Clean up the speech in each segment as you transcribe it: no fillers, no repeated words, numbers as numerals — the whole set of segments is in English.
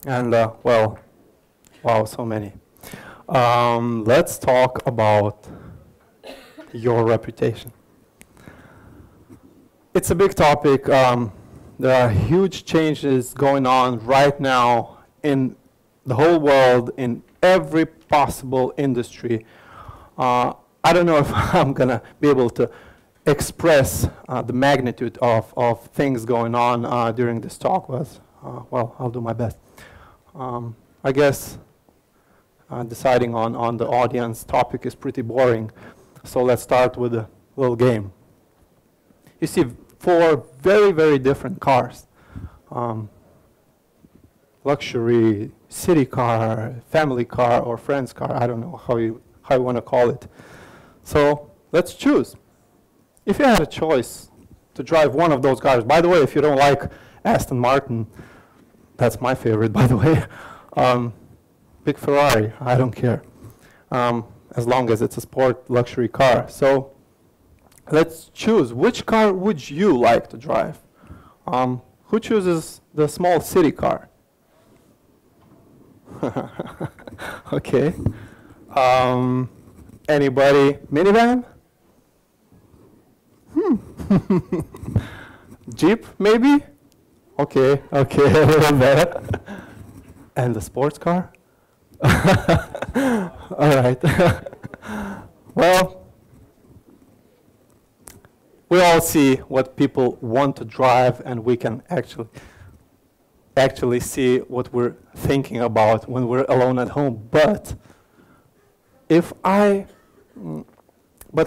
And well, wow, so many. Let's talk about your reputation. It's a big topic. There are huge changes going on right now in the whole world, in every possible industry. I don't know if I'm going to be able to express the magnitude of things going on during this talk, but well, I'll do my best. I guess deciding on the audience topic is pretty boring, so let's start with a little game. You see 4 very, very different cars. Luxury, city car, family car, or friend's car. I don't know how you want to call it. So let's choose. If you had a choice to drive one of those cars, by the way, if you don't like Aston Martin, that's my favorite, by the way. Big Ferrari, I don't care, as long as it's a sport luxury car. So let's choose. Which car would you like to drive? Who chooses the small city car? Okay. Anybody minivan? Jeep, maybe? Okay, okay, a little better. And the sports car? All right. Well, we all see what people want to drive, and we can actually see what we're thinking about when we're alone at home. But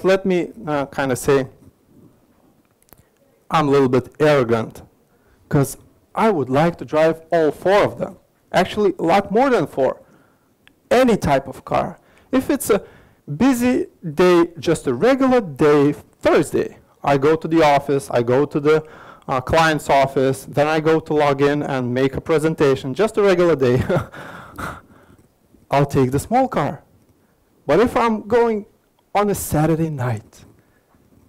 let me kind of say, I'm a little bit arrogant, because I would like to drive all 4 of them. Actually, a lot more than 4. Any type of car. If it's a busy day, just a regular day, Thursday, I go to the office, I go to the client's office, then I go to log in and make a presentation, just a regular day, I'll take the small car. But if I'm going on a Saturday night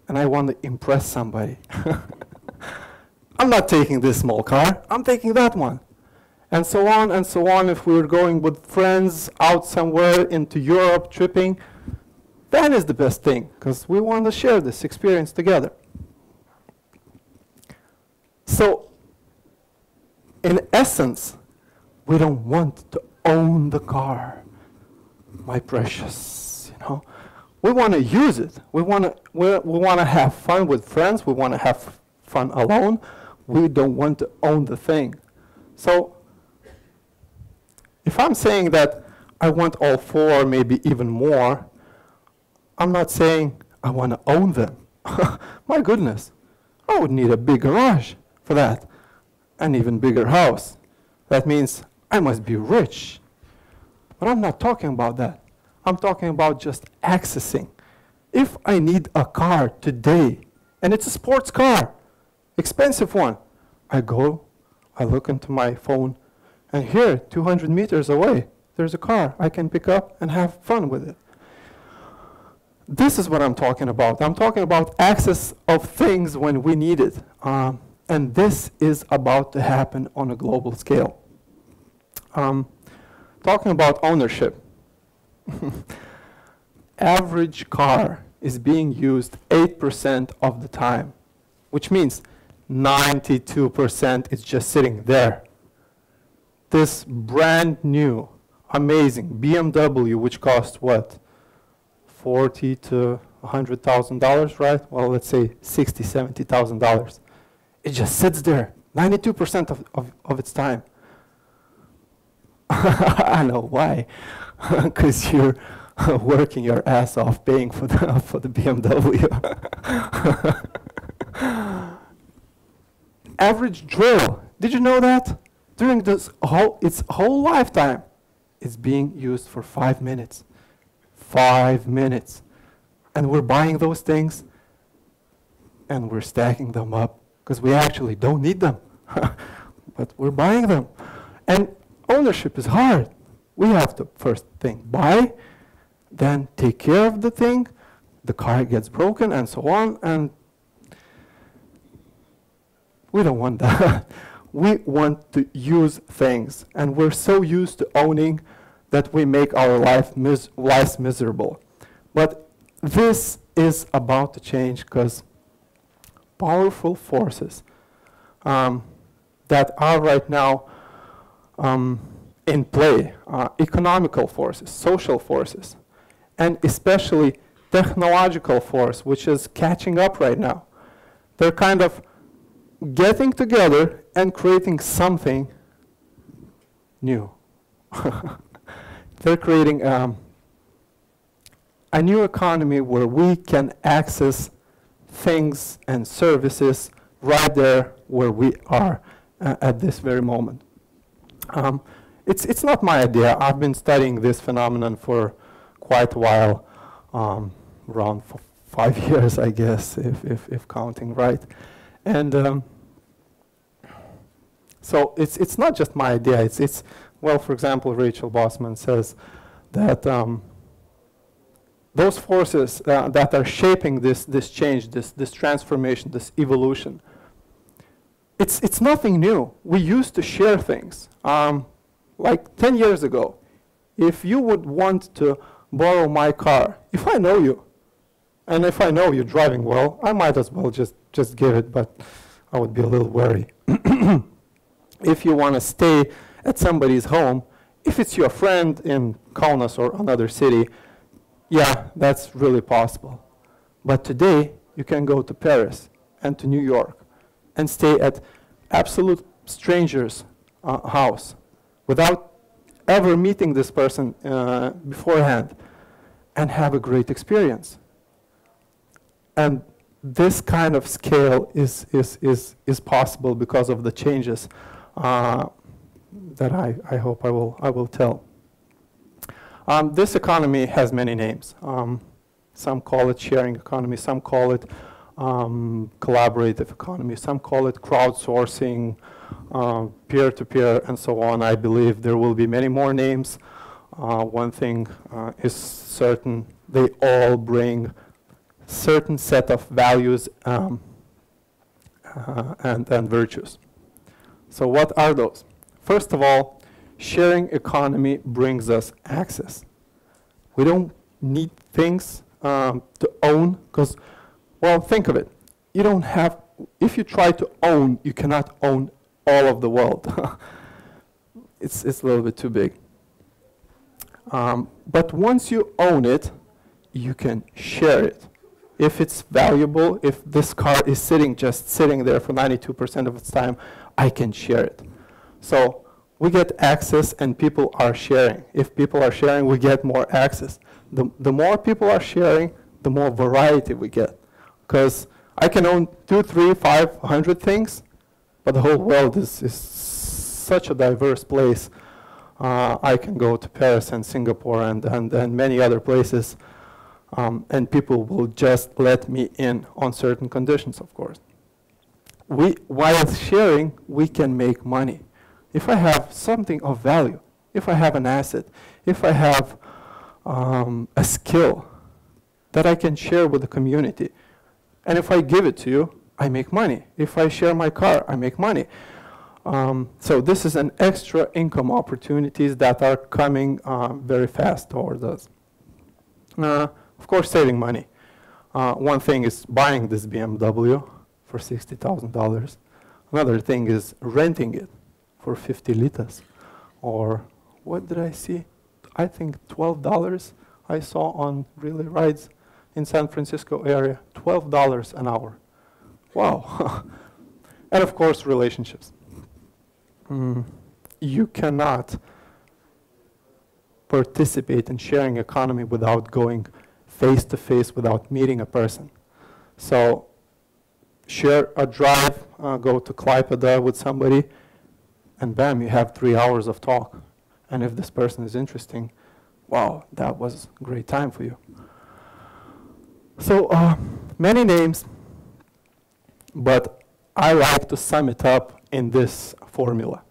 and I want to impress somebody, I'm not taking this small car, I'm taking that one. And so on and so on. If we're going with friends out somewhere into Europe tripping, van is the best thing, because we want to share this experience together. So, in essence, we don't want to own the car, my precious, you know. We want to use it. We want to have fun with friends. We want to have fun alone. We don't want to own the thing. So, if I'm saying that I want all 4, maybe even more, I'm not saying I want to own them. My goodness, I would need a big garage for that, an even bigger house. That means I must be rich. But I'm not talking about that. I'm talking about just accessing. If I need a car today, and it's a sports car, expensive one, I go, I look into my phone, and here, 200 meters away, there's a car I can pick up and have fun with it. This is what I'm talking about. I'm talking about access of things when we need it. And this is about to happen on a global scale. Talking about ownership. Average car is being used 8% of the time, which means 92% is just sitting there. This brand new, amazing BMW, which costs what? $40,000 to $100,000, right? Well, let's say $60,000, $70,000. It just sits there, 92% of its time. I know why, because you're working your ass off paying for the BMW. Average drill, did you know that? During its whole lifetime, it's being used for 5 minutes. 5 minutes. And we're buying those things, and we're stacking them up, because we actually don't need them. But we're buying them. And ownership is hard. We have to first buy, then take care of the thing, the car gets broken, and so on, and we don't want that. we want to use things, and we're so used to owning that we make our lives miserable. But this is about to change, because powerful forces that are right now in play, economical forces, social forces, and especially technological force, which is catching up right now. They're kind of getting together and creating something new. They're creating a new economy where we can access things and services right there where we are at this very moment. It's not my idea. I've been studying this phenomenon for quite a while, around 5 years, I guess, if counting right. And so it's not just my idea. It's well, for example, Rachel Bossman says that those forces that are shaping this change, this transformation, this evolution, it's nothing new. We used to share things. Like 10 years ago, if you would want to borrow my car, if I know you, and if I know you're driving well, I might as well just give it, but I would be a little wary. If you want to stay at somebody's home, if it's your friend in Kaunas or another city, yeah, that's really possible. But today, you can go to Paris and to New York and stay at absolute strangers' house without ever meeting this person beforehand and have a great experience. And this kind of scale is possible because of the changes that I hope I will tell. This economy has many names. Some call it sharing economy, some call it collaborative economy, some call it crowdsourcing, peer-to-peer, and so on. I believe there will be many more names. One thing is certain: they all bring certain set of values and virtues. So what are those? First of all, sharing economy brings us access. We don't need things to own, because, well, think of it. You don't have, if you try to own, you cannot own all of the world. It's a little bit too big. But once you own it, you can share it. If it's valuable, if this car is just sitting there for 92% of its time, I can share it. So we get access and people are sharing. If people are sharing, we get more access. The more people are sharing, the more variety we get. Because I can own 2, 3, 5, 100 things, but the whole world is such a diverse place. I can go to Paris and Singapore and many other places, and people will just let me in on certain conditions, of course. While sharing, we can make money. If I have something of value, if I have an asset, if I have a skill that I can share with the community, and if I give it to you, I make money. If I share my car, I make money. So this is an extra income opportunities that are coming very fast towards us. Of course, saving money. One thing is buying this BMW for $60,000. Another thing is renting it for 50 litas. Or what did I see? I think $12 I saw on really rides in San Francisco area. $12 an hour. Wow. And of course, relationships. You cannot participate in sharing economy without going face-to-face, without meeting a person. So share a drive, go to Klaipėda with somebody, and bam, you have 3 hours of talk. And if this person is interesting, wow, that was a great time for you. So many names, but I like to sum it up in this formula.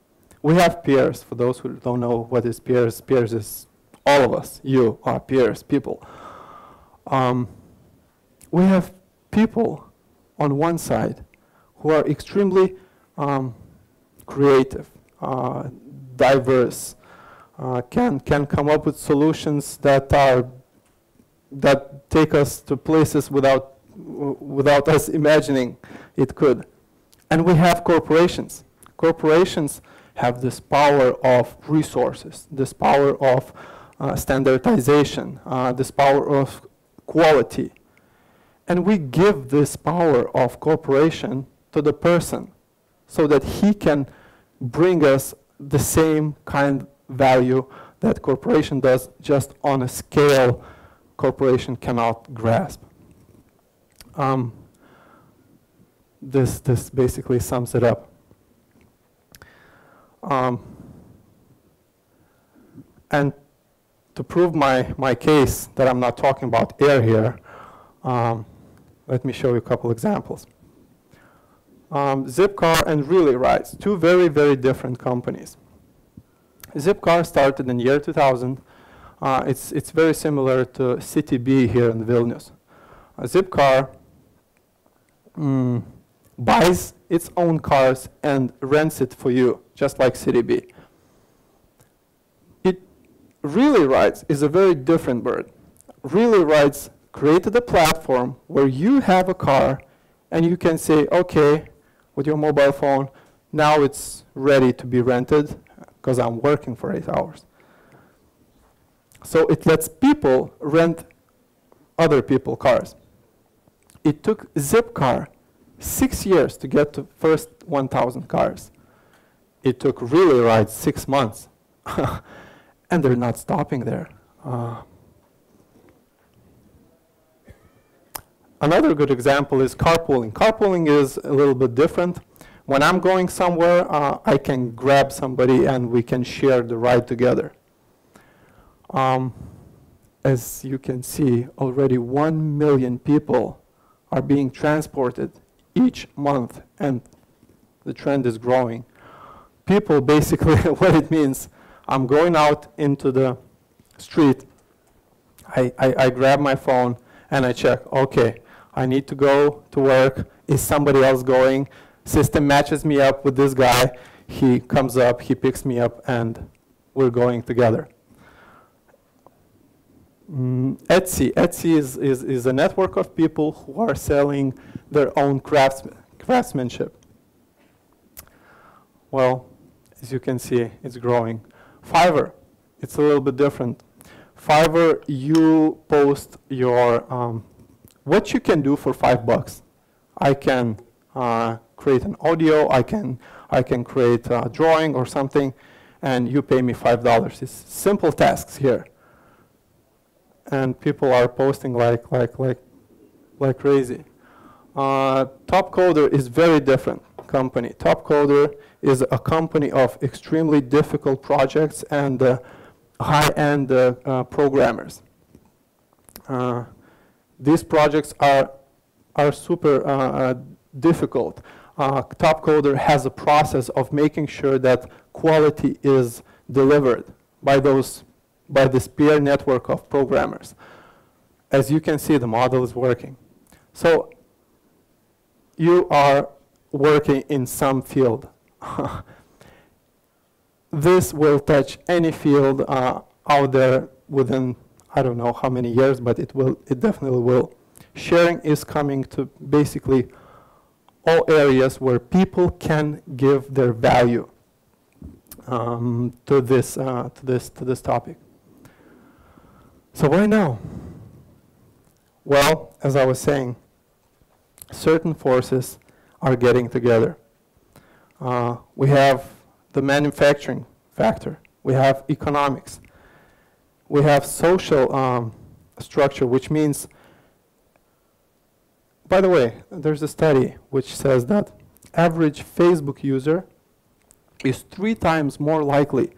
We have peers. For those who don't know what is peers, peers is all of us. You are peers, people. We have people on one side who are extremely creative, diverse, can come up with solutions that take us to places without us imagining it could. And we have corporations. Corporations have this power of resources, this power of standardization, this power of quality. And we give this power of corporation to the person so that he can bring us the same kind of value that corporation does, just on a scale corporation cannot grasp. This basically sums it up. And to prove my case that I'm not talking about air here, let me show you a couple examples. Zipcar and Really Rides, two very, very different companies. Zipcar started in the year 2000. It's very similar to City B here in Vilnius. Zipcar buys its own cars and rents it for you, just like City B. Really Rides is a very different bird. Really Rides created a platform where you have a car and you can say, okay, with your mobile phone, now it's ready to be rented because I'm working for 8 hours. So it lets people rent other people's cars. It took Zipcar 6 years to get to first 1,000 cars. It took Really Rides 6 months. And they're not stopping there. Another good example is carpooling. Carpooling is a little bit different. When I'm going somewhere, I can grab somebody and we can share the ride together. As you can see, already 1 million people are being transported each month, and the trend is growing. People basically, what it means, I'm going out into the street, I grab my phone and I check, okay, I need to go to work, is somebody else going? System matches me up with this guy, he comes up, he picks me up, and we're going together. Etsy is a network of people who are selling their own craftsmanship. Well, as you can see, it's growing. Fiverr, it's a little bit different. Fiverr, you post your, what you can do for $5. I can create an audio, I can create a drawing or something, and you pay me $5. It's simple tasks here. And people are posting like crazy. Topcoder is very different company. Topcoder is a company of extremely difficult projects and high-end programmers. These projects are super difficult. Topcoder has a process of making sure that quality is delivered by this peer network of programmers. As you can see, the model is working. So you are working in some field. This will touch any field out there within, I don't know how many years, but it definitely will. Sharing is coming to basically all areas where people can give their value to this topic. So why now? Well, as I was saying, certain forces are getting together. We have the manufacturing factor. We have economics. We have social structure, which means, by the way, there's a study which says that average Facebook user is 3 times more likely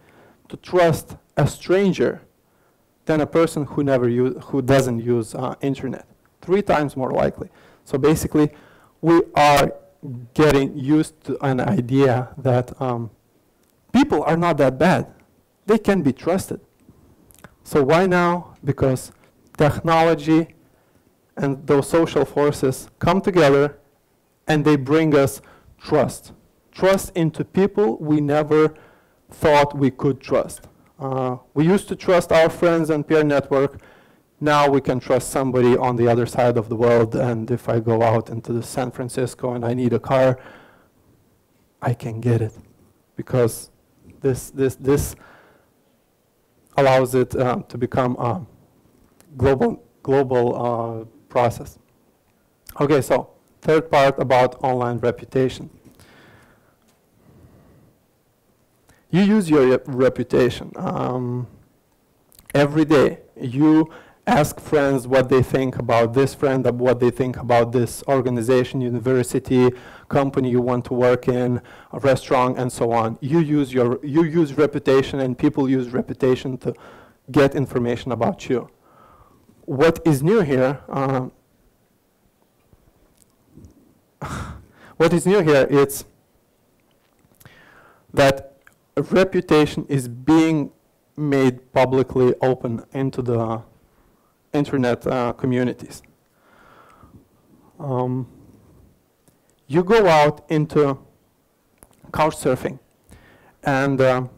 to trust a stranger than a person who doesn't use internet. 3 times more likely. So basically, we are getting used to an idea that people are not that bad. They can be trusted. So why now? Because technology and those social forces come together and they bring us trust. trust into people we never thought we could trust. We used to trust our friends and peer network. Now we can trust somebody on the other side of the world, and if I go out into San Francisco and I need a car, I can get it, because this allows it to become a global process. Okay, so third part about online reputation. You use your reputation every day. You ask friends what they think about this friend, what they think about this organization, university, company you want to work in, a restaurant, and so on. You use reputation, and people use reputation to get information about you. What is new here? What is new here? It's that reputation is being made publicly open into the internet communities. You go out into couch surfing, and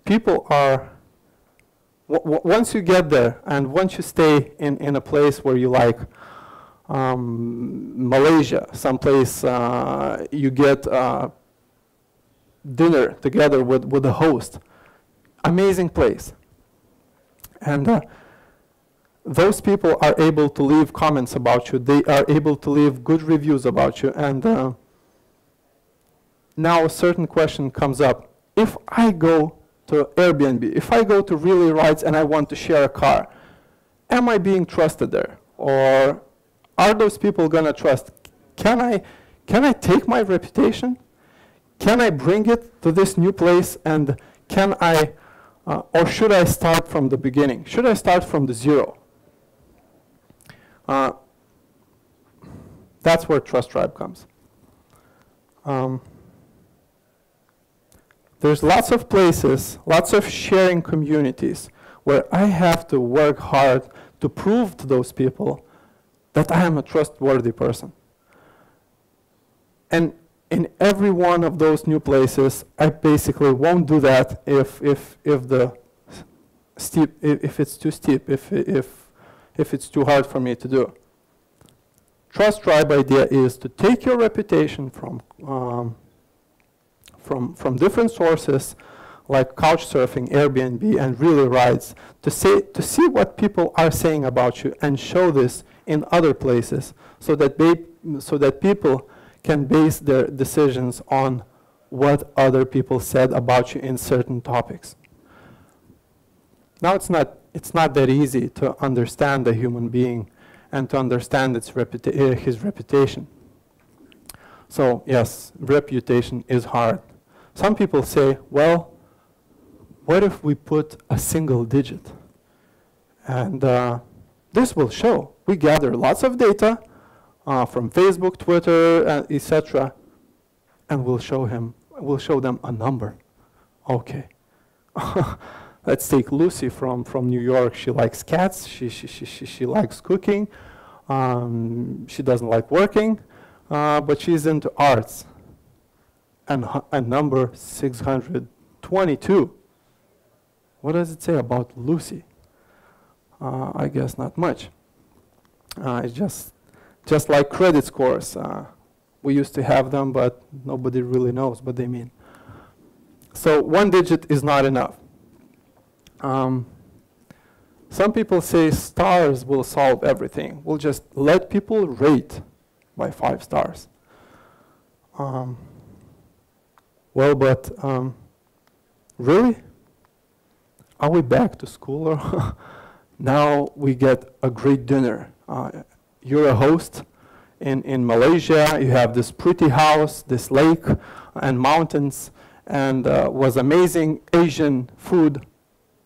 people are, once you get there, and once you stay in a place where you like, Malaysia, someplace you get dinner together with a host. Amazing place. And those people are able to leave comments about you. They are able to leave good reviews about you. And now a certain question comes up. If I go to Airbnb, if I go to Really Rides and I want to share a car, am I being trusted there? Or are those people going to trust? Can I take my reputation? Can I bring it to this new place, and can I, or should I start from the beginning? Should I start from the zero? That's where Trust Tribe comes. There's lots of places, lots of sharing communities where I have to work hard to prove to those people that I am a trustworthy person. And in every one of those new places, I basically won't do that if it's too steep, if it's too hard for me to do. Trust Tribe idea is to take your reputation from different sources, like Couchsurfing, Airbnb, and Really Rides, to see what people are saying about you and show this in other places, so that people can base their decisions on what other people said about you in certain topics. Now it's not that easy to understand a human being and to understand his reputation. So yes, reputation is hard. Some people say, well, what if we put a single digit? And this will show. We gather lots of data from Facebook, Twitter, etc., and we'll show them a number. Okay. Let's take Lucy from New York. She likes cats. She likes cooking. She doesn't like working, but she's into arts. And number 622. What does it say about Lucy? I guess not much. It's just like credit scores. We used to have them, but nobody really knows what they mean. So one digit is not enough. Some people say stars will solve everything. We'll just let people rate by 5 stars. Well, but really? Are we back to school? Or now we get a great dinner. You're a host in Malaysia. You have this pretty house, this lake, and mountains, and was amazing Asian food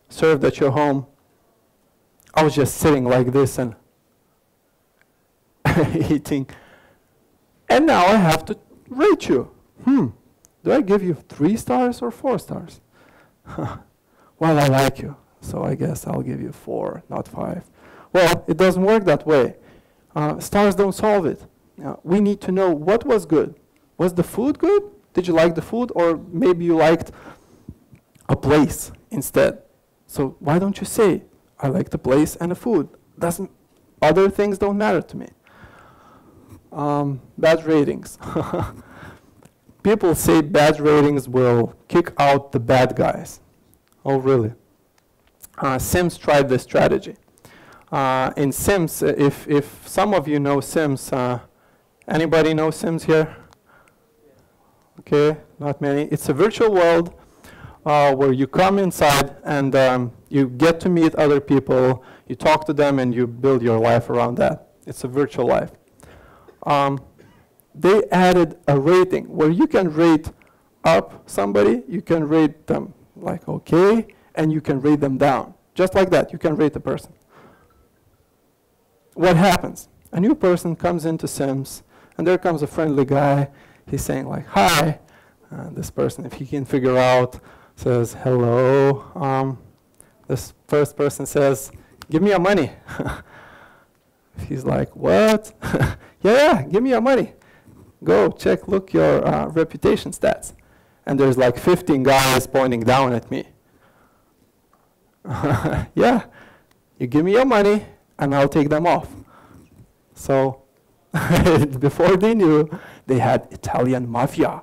served at your home. I was just sitting like this and eating. And now I have to rate you. Do I give you 3 stars or 4 stars? Well, I like you, so I guess I'll give you 4, not 5. Well, it doesn't work that way. Stars don't solve it. We need to know what was good, Was the food good? Did you like the food? Or maybe you liked a place instead. So why don't you say, I like the place and the food? Other things don't matter to me. Bad ratings. People say bad ratings will kick out the bad guys. Oh, really? Sims tried this strategy. In Sims, if some of you know Sims, anybody know Sims here? Okay, not many. It's a virtual world where you come inside and you get to meet other people, you talk to them, and you build your life around that. It's a virtual life. They added a rating where you can rate up somebody, you can rate them like okay, and you can rate them down. Just like that, you can rate a person. What happens? A new person comes into Sims, and there comes a friendly guy. He's saying like, hi. This person, if he can figure out, says, hello. This first person says, give me your money. He's like, what? yeah, give me your money. Go check, look your reputation stats. And there's like 15 guys pointing down at me. Yeah, you give me your money and I'll take them off. So before they knew, they had Italian mafia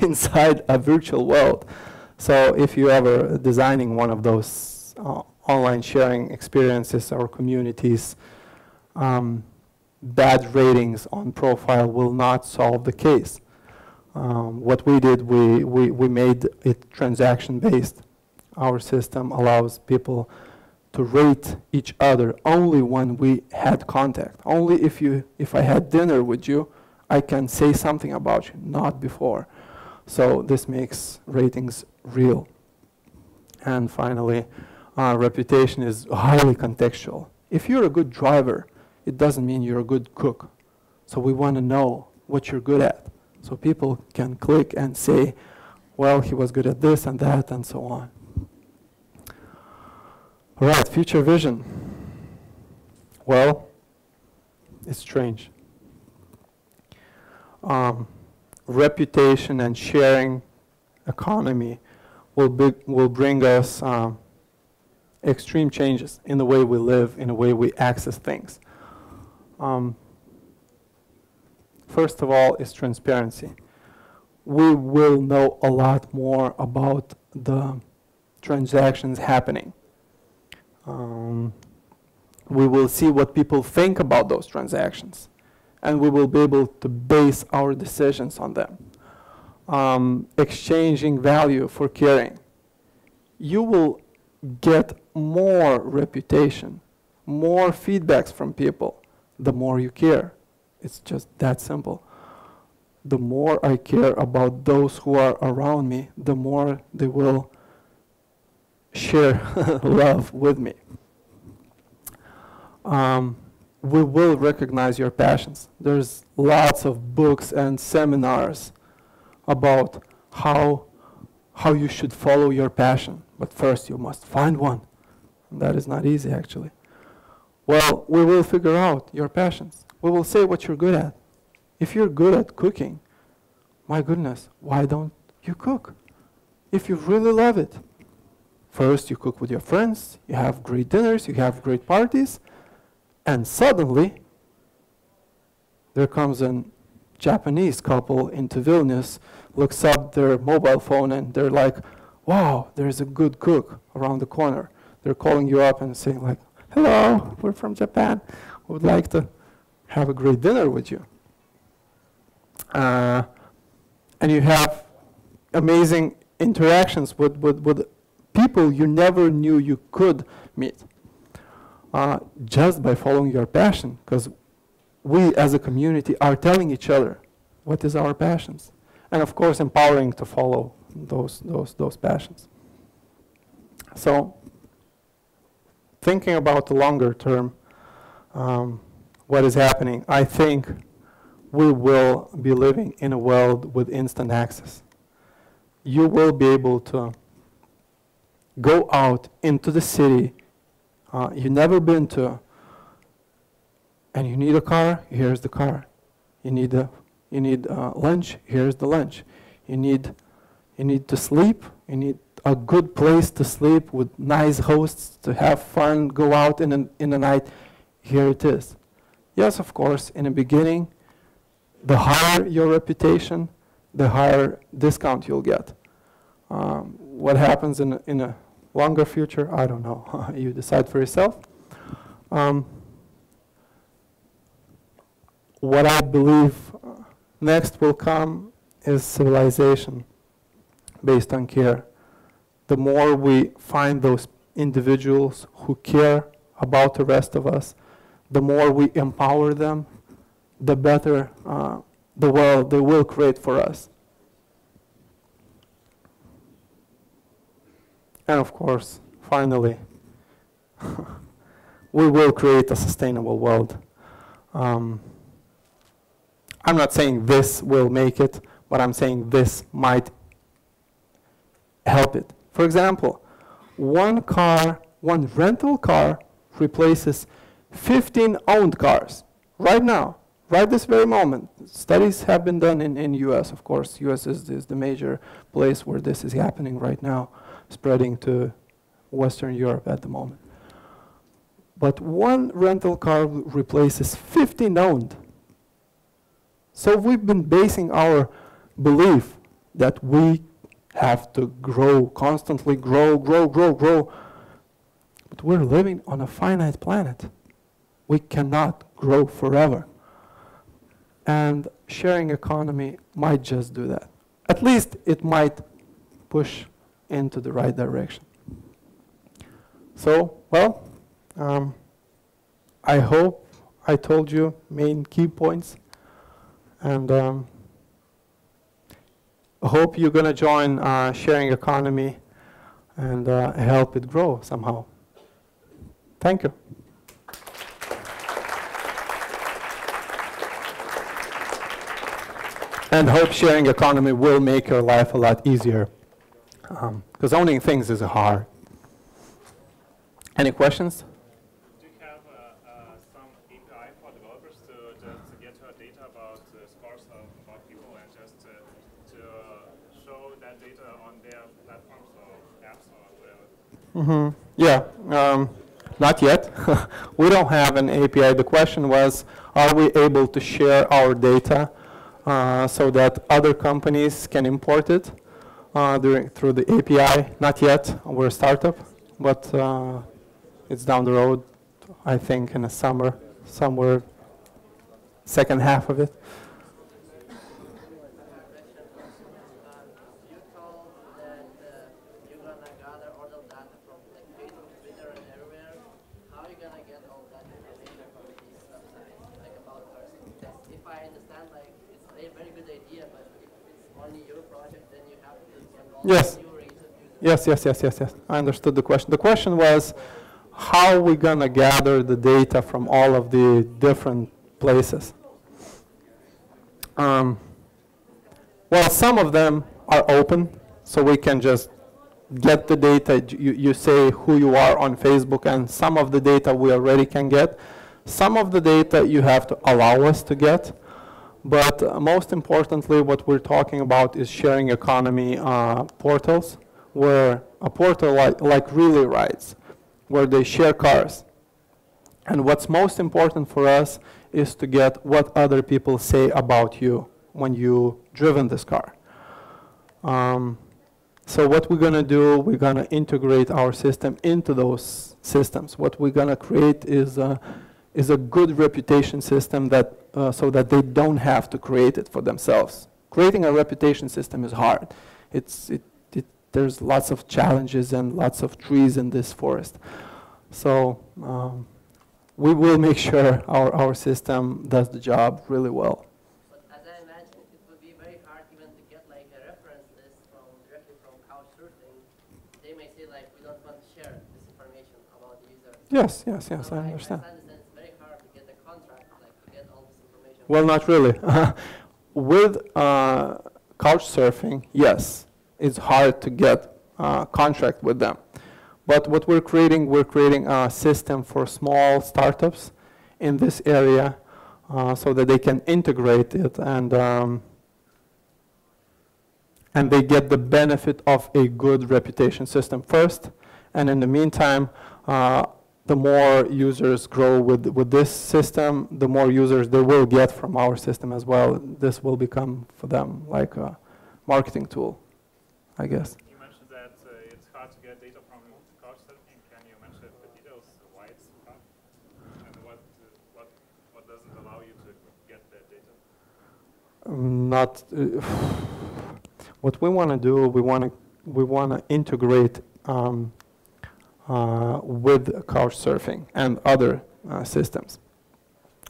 inside a virtual world. So if you ever designing one of those online sharing experiences or communities, bad ratings on profile will not solve the case. What we did, we made it transaction-based. Our system allows people to rate each other only when we had contact. Only if I had dinner with you, I can say something about you, not before. So this makes ratings real. And finally, reputation is highly contextual. If you're a good driver, it doesn't mean you're a good cook. So we want to know what you're good at. So people can click and say, well, he was good at this and that and so on. All right, future vision. Well, it's strange. Reputation and sharing economy will bring us extreme changes in the way we live, in the way we access things. First of all is transparency. We will know a lot more about the transactions happening. We will see what people think about those transactions, and we will be able to base our decisions on them. Exchanging value for caring. You will get more reputation, more feedbacks from people, the more you care. It's just that simple. The more I care about those who are around me, the more they will share love with me. We will recognize your passions. There's lots of books and seminars about how you should follow your passion. But first you must find one. And that is not easy, actually. Well, we will figure out your passions. We will say what you're good at. If you're good at cooking, my goodness, why don't you cook? If you really love it. First, you cook with your friends, you have great dinners, you have great parties, and suddenly, there comes a Japanese couple into Vilnius, looks up their mobile phone, and they're like, wow, there's a good cook around the corner. They're calling you up and saying like, hello, we're from Japan. We would like to have a great dinner with you. And you have amazing interactions with people you never knew you could meet, just by following your passion, because we as a community are telling each other what is our passions, and of course empowering to follow those passions. So thinking about the longer term, what is happening, I think we will be living in a world with instant access. You will be able to go out into the city you've never been to, and you need a car, here's the car. You need a You need lunch, here's the lunch. You need to sleep, you need a good place to sleep with nice hosts, to have fun, go out in the night. Here it is. Yes, of course, in the beginning, the higher your reputation, the higher discount you'll get. What happens in a longer future, I don't know. You decide for yourself. What I believe next will come is civilization based on care. The more we find those individuals who care about the rest of us, the more we empower them, the better the world they will create for us. And of course, finally, we will create a sustainable world. I'm not saying this will make it, but I'm saying this might help it. For example, one rental car replaces 15 owned cars right now, right this very moment. Studies have been done in US, of course. US is the major place where this is happening right now, spreading to Western Europe at the moment. But one rental car replaces 15 owned. So we've been basing our belief that we have to grow, constantly grow. But we're living on a finite planet. We cannot grow forever. And sharing economy might just do that. At least it might push into the right direction. So, well, I hope I told you main key points. And I hope you're going to join sharing economy and help it grow somehow. Thank you. And hope sharing economy will make your life a lot easier. Because owning things is hard. Any questions? Do you have some API for developers to just get your data about scores about people and just to show that data on their platforms or apps or whatever? Yeah, not yet. We don't have an API. The question was, are we able to share our data so that other companies can import it through the API? Not yet. We're a startup, but it's down the road, I think, in the summer, somewhere, second half of it. You told that you're going to gather all the data from like Facebook, Twitter, and everywhere. How are you going to get all that information from these websites, like about person? Because if I understand, like, it's a very good idea, but if it's only your project, then you have to get all Yes. the new rates of users. Yes. I understood the question. The question was, how are we going to gather the data from all of the different places? Well, some of them are open, so we can just get the data. You say who you are on Facebook, and some of the data we already can get. Some of the data you have to allow us to get. But most importantly, what we're talking about is sharing economy portals, where a portal like Really Rides, where they share cars. And what's most important for us is to get what other people say about you when you've driven this car. So what we're going to do, we're going to integrate our system into those systems. What we're going to create is a good reputation system that so that they don't have to create it for themselves. Creating a reputation system is hard. There's lots of challenges and lots of trees in this forest. So we will make sure our system does the job really well. But as I imagine, it would be very hard even to get like a reference list directly from Couchsurfing. They may say like, we don't want to share this information about the user. Yes, So I understand. it's very hard to get a contract, like to get all this information. Well, not really. With Couchsurfing, yes, it's hard to get contract with them. But what we're creating a system for small startups in this area so that they can integrate it and they get the benefit of a good reputation system first. And in the meantime, the more users grow with this system, the more users they will get from our system as well. This will become for them like a marketing tool, I guess. You mentioned that it's hard to get data from couchsurfing. Can you mention the details, why it's hard, and what doesn't allow you to get that data? What we want to do, we want to integrate with couchsurfing and other systems.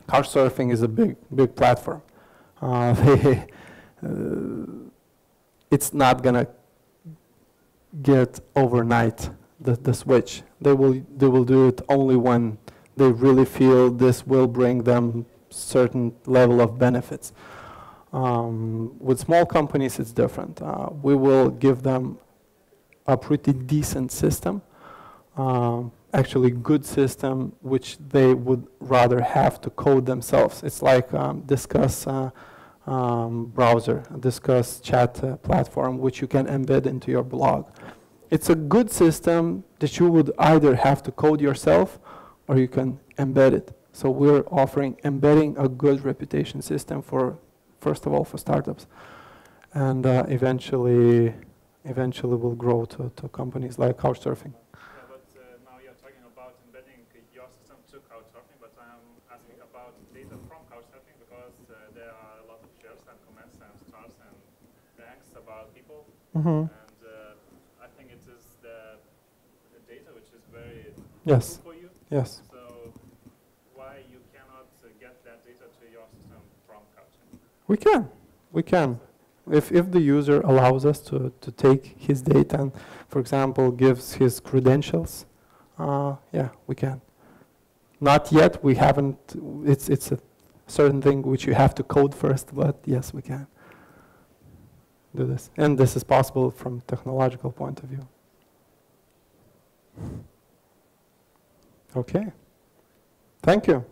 Couchsurfing is a big platform. It's not gonna get overnight the switch. They will do it only when they really feel this will bring them certain level of benefits. With small companies, it's different. We will give them a pretty decent system, actually good system, which they would rather have to code themselves. It's like Discuss browser, Discuss chat platform, which you can embed into your blog. It's a good system that you would either have to code yourself or you can embed it. So we're offering embedding a good reputation system for, first of all, for startups, and eventually will grow to companies like Couchsurfing. Yeah, but now you're talking about embedding your system to Couchsurfing, but I'm asking about data from Couchsurfing because there are a lot of shares and comments and stars and ranks about people, and I think it is the data which is very useful for you. Yes. So why you cannot get that data to your system from Couchsurfing? We can. If the user allows us to take his data and, for example, gives his credentials, yeah, we can. Not yet, we haven't, it's a certain thing which you have to code first, but yes, we can do this. And this is possible from technological point of view. Okay. Thank you.